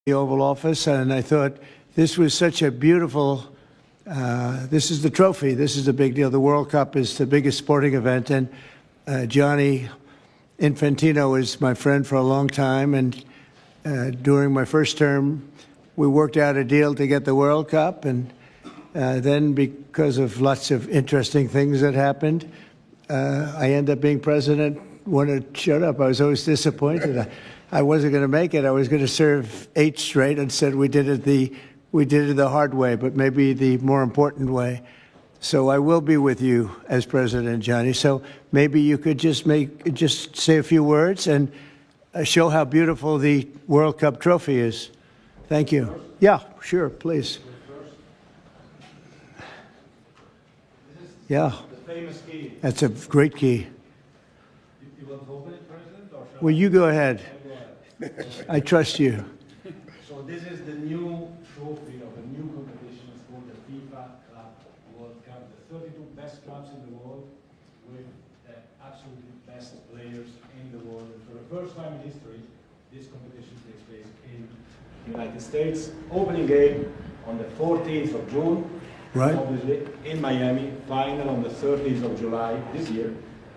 the Oval Office, and I thought this was such a beautiful, this is the trophy. This is a big deal. The World Cup is the biggest sporting event, and Gianni Infantino is my friend for a long time, and during my first term, we worked out a deal to get the World Cup, and then because of lots of interesting things that happened, I ended up being president. Wanted to shut up. I was always disappointed. I wasn't going to make it. I was going to serve 8 straight. Instead, we did it the hard way, but maybe the more important way. So I will be with you as president, Gianni. So maybe you could just say a few words and show how beautiful the World Cup trophy is. Thank you. Yeah, sure, please. Yeah. The famous key. That's a great key. You want to open it, President? Or Well, you go ahead. I trust you. So this is the new trophy of a new competition. It's called the FIFA Club World Cup. The 32 best clubs in the world with the absolutely best players in the world. And for the first time in history, this competition takes place in the United States. Opening game on the 14th of June. Right. Obviously in Miami. Final on the 30th of July this year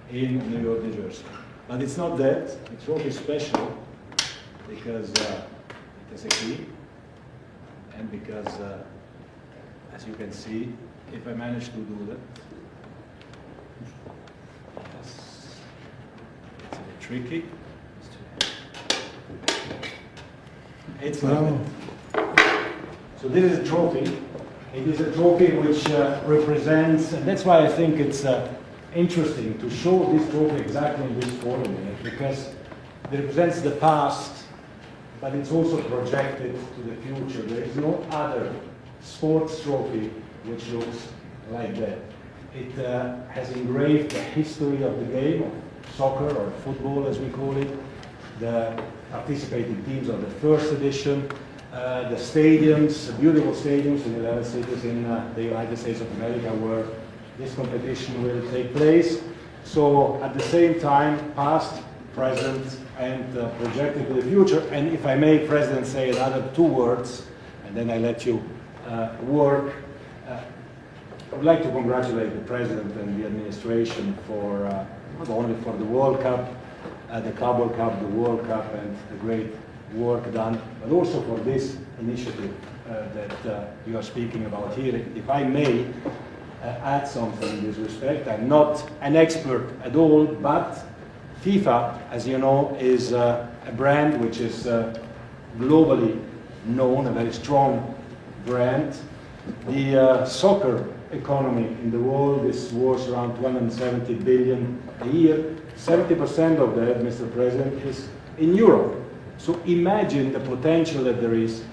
in New York, New Jersey. But it's not that. The trophy is special because it is a key, and because, as you can see, if I manage to do that, yes, it's a bit tricky. It's like that. So this is a trophy. It is a trophy which represents, and that's why I think it's interesting to show this trophy exactly in this forum, because it represents the past, but it's also projected to the future. There is no other sports trophy which looks like that. It has engraved the history of the game, of soccer or football as we call it, the participating teams of the first edition, the stadiums, beautiful stadiums in 11 cities in the United States of America where this competition will take place. So at the same time, past, present, and projected to the future. And if I may, President, say another 2 words, and then I let you work. I would like to congratulate the President and the administration for not only for the World Cup, the Club World Cup, the World Cup, and the great work done, but also for this initiative that you are speaking about here. If I may add something in this respect, I'm not an expert at all, but FIFA, as you know, is a brand which is globally known, a very strong brand. The soccer economy in the world is worth around 270 billion a year. 70% of that, Mr. President, is in Europe. So imagine the potential that there is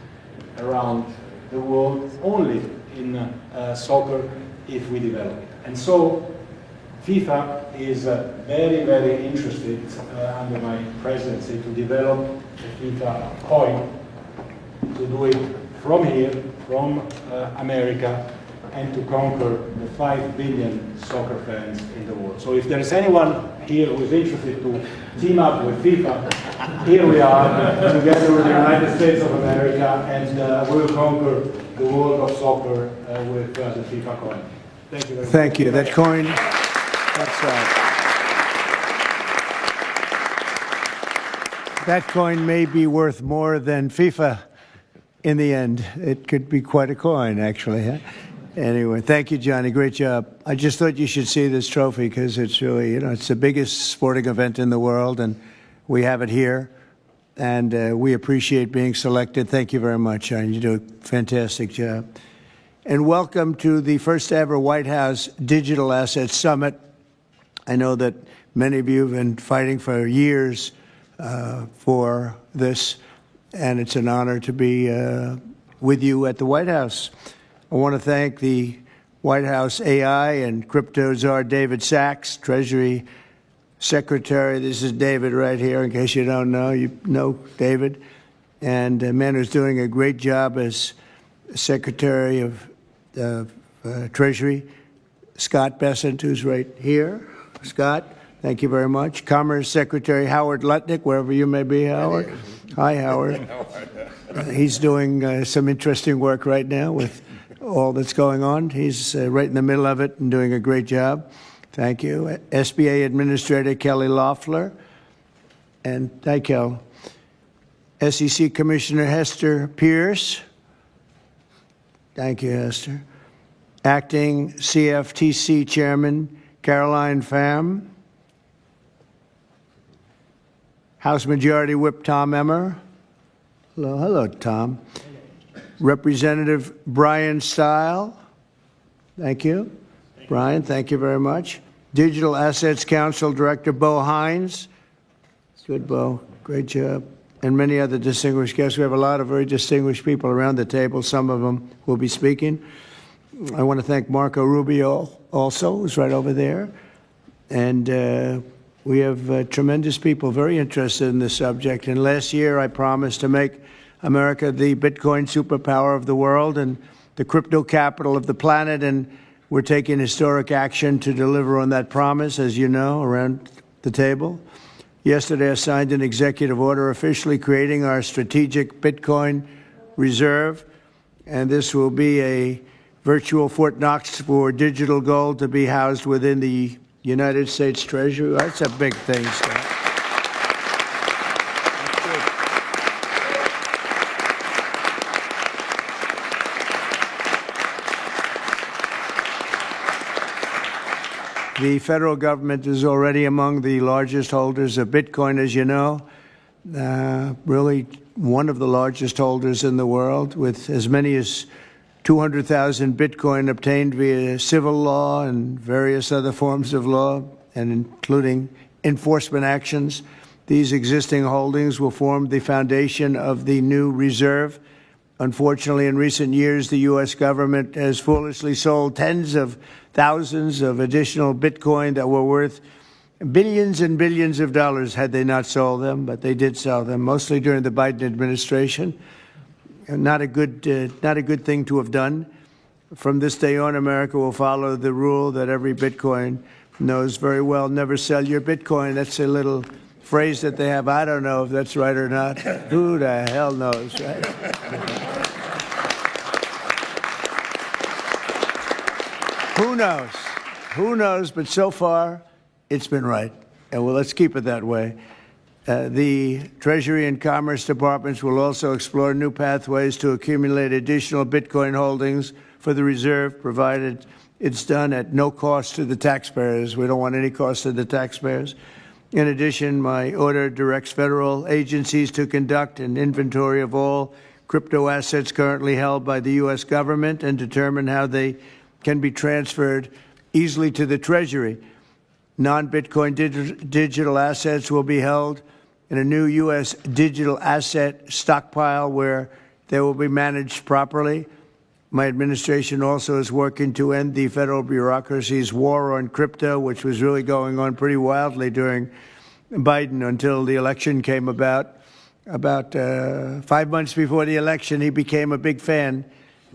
around the world only in soccer if we develop it. And so FIFA is very, very interested under my presidency to develop a FIFA coin, to do it from here, from America, and to conquer the 5 billion soccer fans in the world. So if there is anyone here who is interested to team up with FIFA, here we are, together with the United States of America, and we will conquer the world of soccer with the FIFA coin. Thank you very much. Thank you. That coin, that coin may be worth more than FIFA in the end. It could be quite a coin, actually. Huh? Anyway, thank you, Gianni. Great job. I just thought you should see this trophy because it's really, it's the biggest sporting event in the world, and we have it here. And we appreciate being selected. Thank you very much, Gianni. You do a fantastic job. And welcome to the first ever White House Digital Assets Summit. I know that many of you have been fighting for years for this, and it's an honor to be with you at the White House. I want to thank the White House AI and crypto czar David Sachs, Treasury Secretary. This is David right here, in case you don't know. You know David. And a man who's doing a great job as Secretary of Treasury, Scott Bessent, who's right here. Scott, thank you very much. Commerce Secretary Howard Lutnick, wherever you may be, Howard. Hi, Howard. He's doing some interesting work right now with all that's going on. He's right in the middle of it and doing a great job. Thank you. SBA Administrator Kelly Loeffler. And thank you. SEC Commissioner Hester Pierce. Thank you, Hester. Acting CFTC Chairman Caroline Pham. House Majority Whip Tom Emmer. Hello, Tom. Representative Brian Stile. Thank you. Brian, thank you very much. Digital Assets Council Director Bo Hines. Good, Bo. Great job. And many other distinguished guests. We have a lot of very distinguished people around the table. Some of them will be speaking. I want to thank Marco Rubio also, who's right over there. And we have tremendous people very interested in this subject. And last year I promised to make America the Bitcoin superpower of the world and the crypto capital of the planet. And we're taking historic action to deliver on that promise, as you know, around the table. Yesterday, I signed an executive order officially creating our strategic Bitcoin reserve. And this will be a virtual Fort Knox for digital gold to be housed within the United States Treasury. That's a big thing, Scott. The federal government is already among the largest holders of Bitcoin, as you know, really one of the largest holders in the world, with as many as 200,000 Bitcoin obtained via civil law and various other forms of law, and including enforcement actions. These existing holdings will form the foundation of the new reserve. Unfortunately, in recent years, the U.S. government has foolishly sold tens of thousands of additional Bitcoin that were worth billions and billions of dollars had they not sold them, but they did sell them, mostly during the Biden administration. Not a good thing to have done. From this day on, America will follow the rule that every Bitcoin knows very well: never sell your Bitcoin. That's a little phrase that they have. I don't know if that's right or not. Who the hell knows, right? Who knows? Who knows? But so far, it's been right. And well, let's keep it that way. The Treasury and Commerce Departments will also explore new pathways to accumulate additional Bitcoin holdings for the reserve, provided it's done at no cost to the taxpayers. We don't want any cost to the taxpayers. In addition, my order directs federal agencies to conduct an inventory of all crypto assets currently held by the U.S. government and determine how they can be transferred easily to the Treasury. Non-Bitcoin digital assets will be held in a new U.S. digital asset stockpile where they will be managed properly. My administration also is working to end the federal bureaucracy's war on crypto, which was really going on pretty wildly during Biden until the election came about. About 5 months before the election, he became a big fan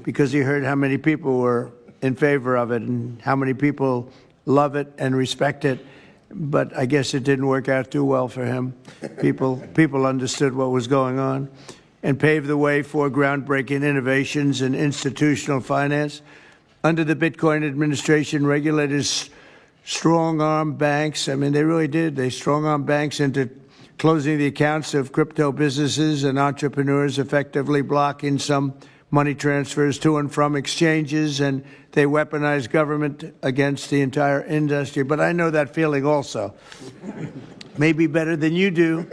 because he heard how many people were in favor of it and how many people love it and respect it. But I guess it didn't work out too well for him. People understood what was going on and paved the way for groundbreaking innovations in institutional finance. Under the Bitcoin administration, regulators strong-armed banks. I mean, they really did. They strong-armed banks into closing the accounts of crypto businesses and entrepreneurs, effectively blocking some money transfers to and from exchanges, and they weaponized government against the entire industry. But I know that feeling also. Maybe better than you do.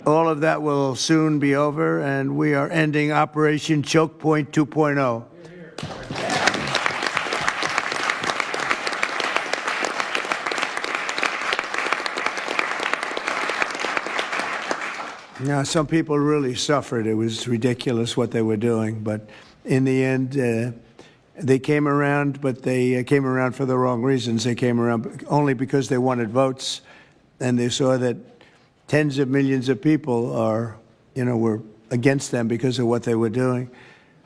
All of that will soon be over, and we are ending Operation Choke Point 2.0. Now, some people really suffered. It was ridiculous what they were doing. But in the end, they came around, but they came around for the wrong reasons. They came around only because they wanted votes, and they saw that tens of millions of people were against them because of what they were doing.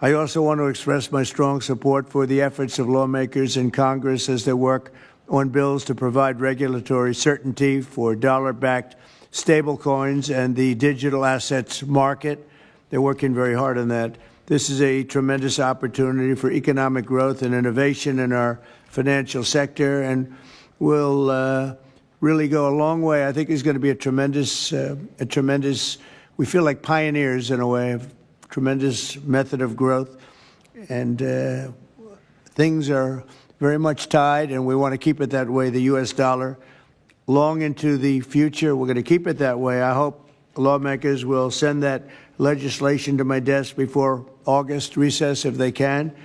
I also want to express my strong support for the efforts of lawmakers in Congress as they work on bills to provide regulatory certainty for dollar-backed stablecoins and the digital assets market. They're working very hard on that. This is a tremendous opportunity for economic growth and innovation in our financial sector, and will really go a long way. I think it's going to be a tremendous, we feel like pioneers in a way, of tremendous method of growth. And things are very much tied, and we want to keep it that way, the U.S. dollar. Long into the future, we're going to keep it that way. I hope lawmakers will send that legislation to my desk before August recess if they can.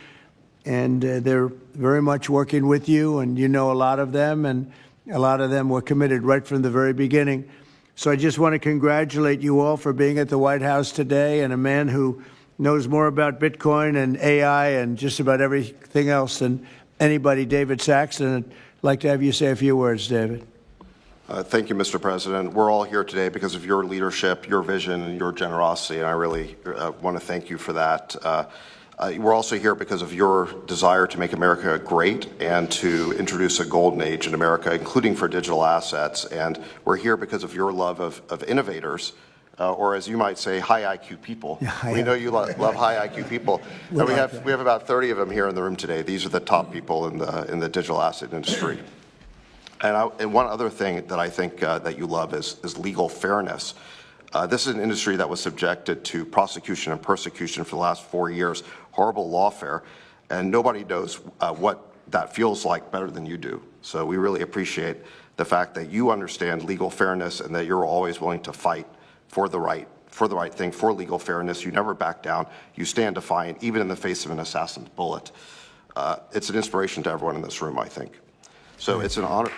And they're very much working with you, and you know a lot of them, and a lot of them were committed right from the very beginning. So I just want to congratulate you all for being at the White House today, and a man who knows more about Bitcoin and AI and just about everything else than anybody, David Saxton. I'd like to have you say a few words, David. Thank you, Mr. President. We're all here today because of your leadership, your vision, and your generosity, and I really want to thank you for that. We're also here because of your desire to make America great and to introduce a golden age in America, including for digital assets. And we're here because of your love of innovators, or as you might say, high IQ people. Yeah, we know you love high IQ people. And we have about 30 of them here in the room today. These are the top people in the digital asset industry. And one other thing that I think that you love is legal fairness. This is an industry that was subjected to prosecution and persecution for the last 4 years, horrible lawfare, and nobody knows what that feels like better than you do. So we really appreciate the fact that you understand legal fairness and that you're always willing to fight for the right thing, for legal fairness. You never back down. You stand defiant, even in the face of an assassin's bullet. It's an inspiration to everyone in this room, I think. So it's an honor.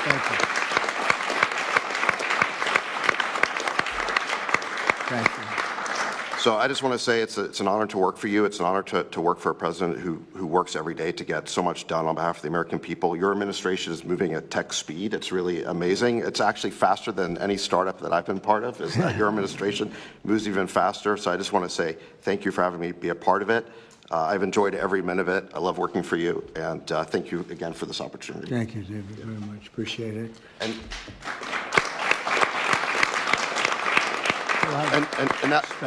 Thank you. Thank you. So I just want to say it's an honor to work for you. It's an honor to work for a president who works every day to get so much done on behalf of the American people. Your administration is moving at tech speed. It's really amazing. It's actually faster than any startup that I've been part of. Is that your administration moves even faster. So I just want to say thank you for having me be a part of it. I've enjoyed every minute of it. I love working for you, and thank you again for this opportunity. Thank you, David, very much. Appreciate it. And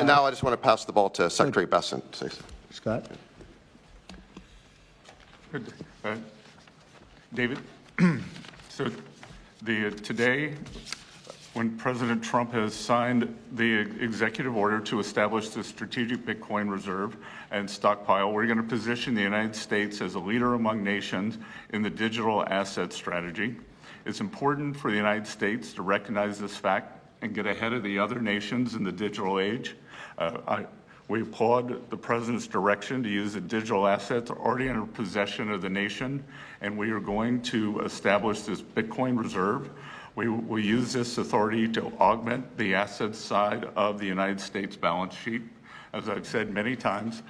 now I just want to pass the ball to Secretary Bessent. Scott? Good. David, so today, when President Trump has signed the executive order to establish the strategic Bitcoin reserve and stockpile, we're going to position the United States as a leader among nations in the digital asset strategy. It's important for the United States to recognize this fact and get ahead of the other nations in the digital age. We applaud the President's direction to use the digital assets already in possession of the nation, and we are going to establish this Bitcoin reserve. We will use this authority to augment the asset side of the United States balance sheet. As I've said many times,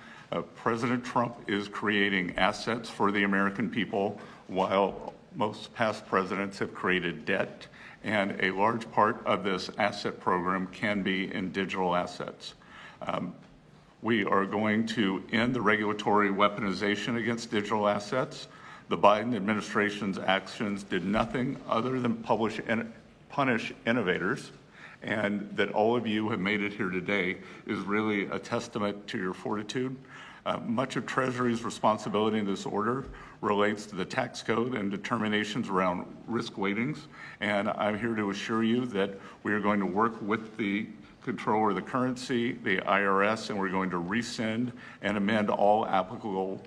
President Trump is creating assets for the American people, while most past presidents have created debt, and a large part of this asset program can be in digital assets. We are going to end the regulatory weaponization against digital assets. The Biden administration's actions did nothing other than punish innovators, and that all of you have made it here today is really a testament to your fortitude. Much of Treasury's responsibility in this order relates to the tax code and determinations around risk weightings, and I'm here to assure you that we are going to work with the Comptroller of the Currency, the IRS, and we're going to rescind and amend all applicable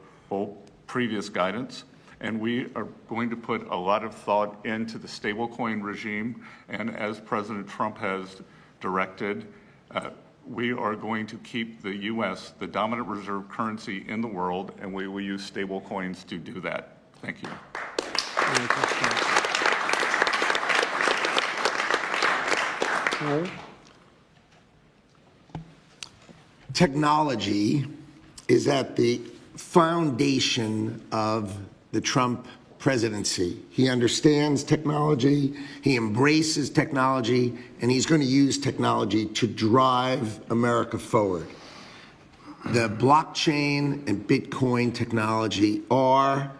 previous guidance. And we are going to put a lot of thought into the stablecoin regime, and as President Trump has directed, we are going to keep the U.S. the dominant reserve currency in the world, and we will use stablecoins to do that. Thank you. Technology is at the foundation of the Trump presidency. He understands technology, he embraces technology, and he's going to use technology to drive America forward. The blockchain and Bitcoin technology are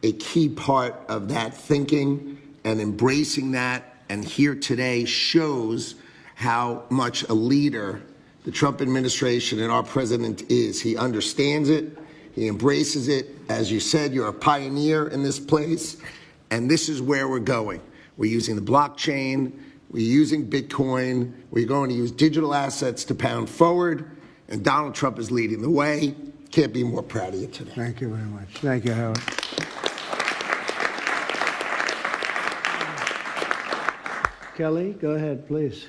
a key part of that thinking, and embracing that, and here today shows how much a leader the Trump administration and our president is. He understands it. He embraces it. As you said, you're a pioneer in this place, and this is where we're going. We're using the blockchain. We're using Bitcoin. We're going to use digital assets to pound forward, and Donald Trump is leading the way. Can't be more proud of you today. Thank you very much. Thank you, Howard. Kelly, go ahead, please.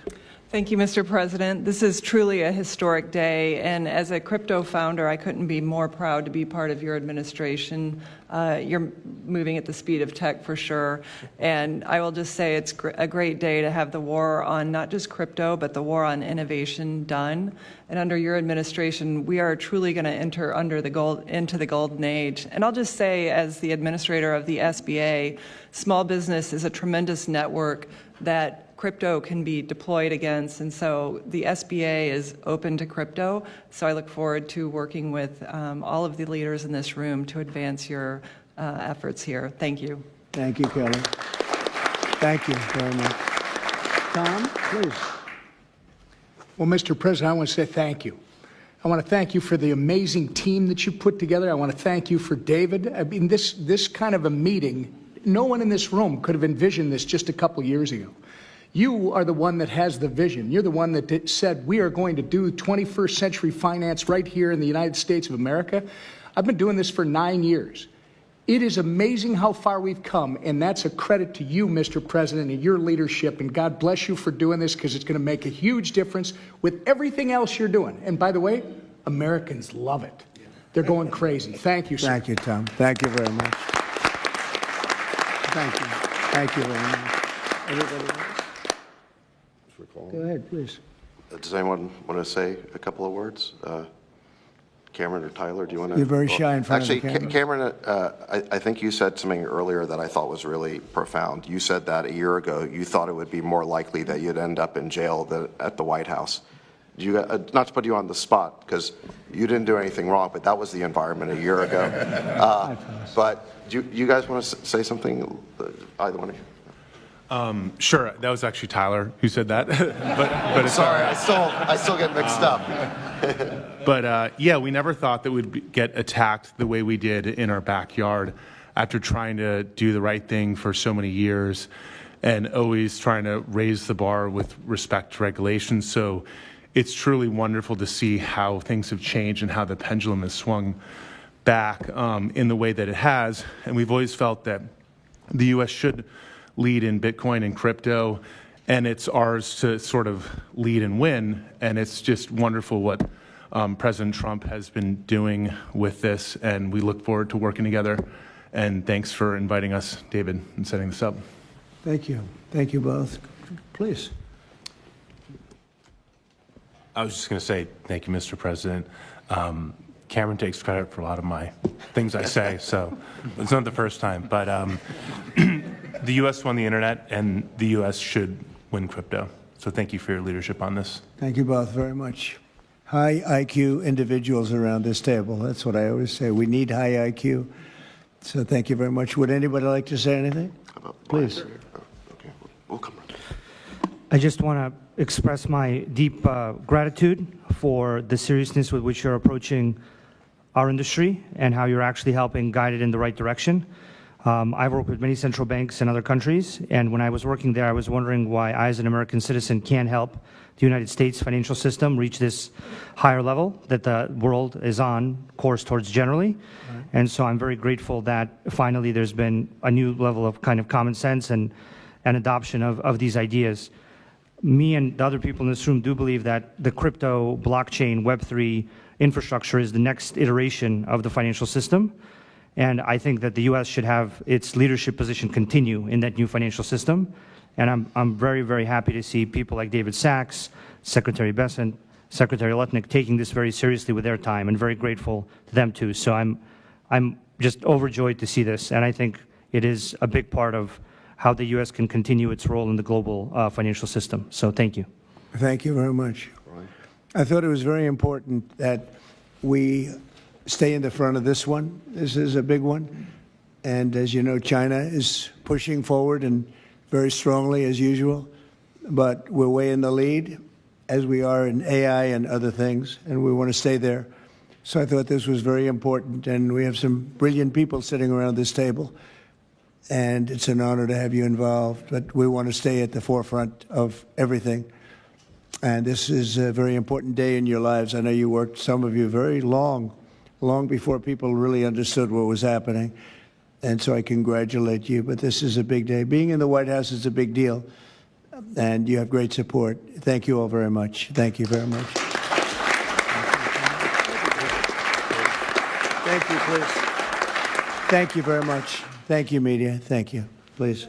Thank you, Mr. President. This is truly a historic day, and as a crypto founder, I couldn't be more proud to be part of your administration. You're moving at the speed of tech for sure, and I will just say it's a great day to have the war on not just crypto, but the war on innovation done. And under your administration, we are truly going to enter into the golden age. And I'll just say, as the administrator of the SBA, small business is a tremendous network that crypto can be deployed against, and so the SBA is open to crypto. So I look forward to working with all of the leaders in this room to advance your efforts here. Thank you. Thank you, Kelly. Thank you very much. Tom, please. Well, Mr. President, I want to say thank you. I want to thank you for the amazing team that you put together. I want to thank you for David. I mean, this kind of a meeting, no one in this room could have envisioned this just a couple years ago. You are the one that has the vision. You're the one that said, we are going to do 21st century finance right here in the United States of America. I've been doing this for 9 years. It is amazing how far we've come, and that's a credit to you, Mr. President, and your leadership, and God bless you for doing this, because it's going to make a huge difference with everything else you're doing. And by the way, Americans love it. They're going crazy. Thank you, sir. Thank you, Tom. Thank you very much. Thank you. Thank you very much. Everybody else? Go ahead, please. Does anyone want to say a couple of words? Cameron or Tyler, do you want to? You're very shy in front of the camera. Actually, Cameron, I think you said something earlier that I thought was really profound. You said that a year ago you thought it would be more likely that you'd end up in jail than at the White House. Not to put you on the spot, because you didn't do anything wrong, but that was the environment a year ago. But do you guys want to say something, either one of you? Sure, that was actually Tyler who said that. but it's Sorry, I still get mixed up. But yeah, we never thought that we'd get attacked the way we did in our backyard after trying to do the right thing for so many years and always trying to raise the bar with respect to regulations. So it's truly wonderful to see how things have changed and how the pendulum has swung back in the way that it has. And we've always felt that the U.S. should lead in Bitcoin and crypto, and it's ours to sort of lead and win. And it's just wonderful what President Trump has been doing with this, and we look forward to working together. And thanks for inviting us, David, and setting this up. Thank you. Thank you both. Please. I was just going to say thank you, Mr. President. Cameron takes credit for a lot of my things I say, so it's not the first time. But the U.S. won the internet, and the U.S. should win crypto. So thank you for your leadership on this. Thank you both very much. High IQ individuals around this table. That's what I always say. We need high IQ. So thank you very much. Would anybody like to say anything? Please. Okay, we'll come. I just want to express my deep gratitude for the seriousness with which you're approaching our industry and how you're actually helping guide it in the right direction. I've worked with many central banks in other countries, and when I was working there, I was wondering why I, as an American citizen, can't help the United States financial system reach this higher level that the world is on course towards generally. Right. And so I'm very grateful that finally there's been a new level of kind of common sense and adoption of these ideas. Me and the other people in this room do believe that the crypto, blockchain, Web3 infrastructure is the next iteration of the financial system. And I think that the U.S. should have its leadership position continue in that new financial system. And I'm very, very happy to see people like David Sachs, Secretary Bessent, Secretary Lutnick taking this very seriously with their time, and very grateful to them too. So I'm just overjoyed to see this, and I think it is a big part of how the U.S. can continue its role in the global financial system. So thank you. Thank you very much. I thought it was very important that we stay in the front of this one. This is a big one. And as you know, China is pushing forward and very strongly as usual. but we're way in the lead, as we are in AI and other things, and we want to stay there. So I thought this was very important, and we have some brilliant people sitting around this table, and it's an honor to have you involved. But we want to stay at the forefront of everything. And this is a very important day in your lives. I know you worked, some of you, very long before people really understood what was happening. And so I congratulate you. But this is a big day. Being in the White House is a big deal. And you have great support. Thank you all very much. Thank you very much. Thank you, please. Thank you very much. Thank you, media. Thank you. Please.